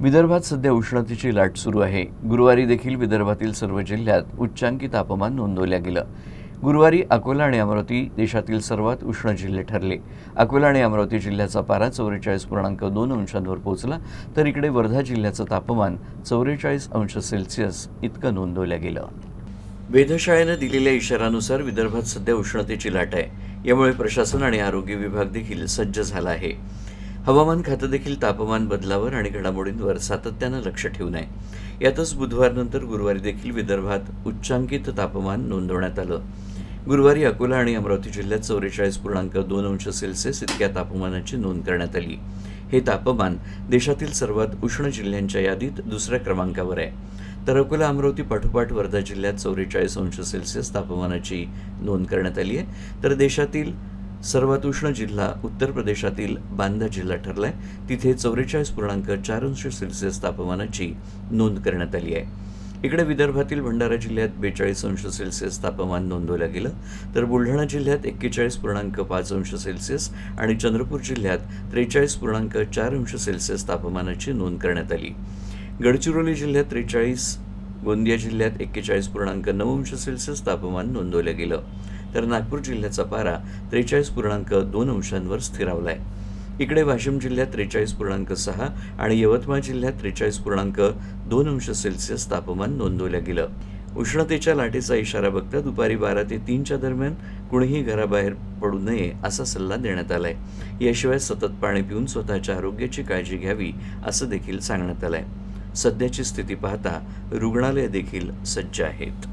विदर्भात सध्या उष्णतेची लाट सुरू आहे। गुरुवारी देखील विदर्भातील सर्व जिल्ह्यात उच्चांकी तापमान नोंदवलं गेलं। गुरुवारी अकोला आणि अमरावती देशातील सर्वात उष्ण जिल्हे ठरले। अकोला आणि अमरावती जिल्ह्याचा पारा 44.2 अंशांवर पोहोचला, तर इकडे वर्धा जिल्ह्याचं तापमान 44 अंश सेल्सिअस इतकं नोंदवलं गेलं। वेधशाळेनं दिलेल्या इशाऱ्यानुसार विदर्भात सध्या उष्णतेची लाट आहे। यामुळे प्रशासन आणि आरोग्य विभाग देखील सज्ज झाला आहे। हवामान खातं देखील तापमान बदलावर आणि घडामोडींवर सातत्यानं लक्ष ठेवून आहे। यातच बुधवारनंतर गुरुवारी देखील विदर्भात उच्चांकित तापमान नोंदवण्यात आलं। गुरुवारी अकोला आणि अमरावती जिल्ह्यात 44.2 अंश सेल्सिअस इतक्या तापमानाची नोंद करण्यात आली। हे तापमान देशातील सर्वात उष्ण जिल्ह्यांच्या यादीत दुसऱ्या क्रमांकावर आहे। तर अकोला अमरावती पाठोपाठ वर्धा जिल्ह्यात 44 अंश सेल्सिअस तापमानाची नोंद करण्यात आली आहे। तर देशातील सर्वात उष्ण जिल्हा उत्तर प्रदेशातील बांदा जिल्हा ठरलाय। तिथे 44.4 अंश सेल्सिअस तापमानाची नोंद करण्यात आली आहे। इकडे विदर्भातील भंडारा जिल्ह्यात 42 अंश सेल्सिअस तापमान नोंदवलं गेलं, तर बुलढाणा जिल्ह्यात 41.5 अंश सेल्सिअस आणि चंद्रपूर जिल्ह्यात 43.4 अंश सेल्सिअस तापमानाची नोंद करण्यात आली। गडचिरोली जिल्ह्यात 43, गोंदिया जिल्ह्यात 41.9 अंश सेल्सिअस तापमान नोंदवलं गेलं, तर नागपूर जिल्ह्याचा पारा 43.2 अंशांवर स्थिरावलाय। इकडे वाशिम जिल्ह्यात 43.6 आणि यवतमाळ जिल्ह्यात 43.2 अंश सेल्सिअस तापमान नोंदवलं गेलं। उष्णतेच्या लाटेचा इशारा बघता दुपारी 12 ते 3च्या दरम्यान कुणीही घराबाहेर पडू नये असा सल्ला देण्यात आलाय। याशिवाय सतत पाणी पिऊन स्वतःच्या आरोग्याची काळजी घ्यावी असं देखील सांगण्यात आलंय। सध्याची स्थिती पाहता रुग्णालये देखील सज्ज आहेत।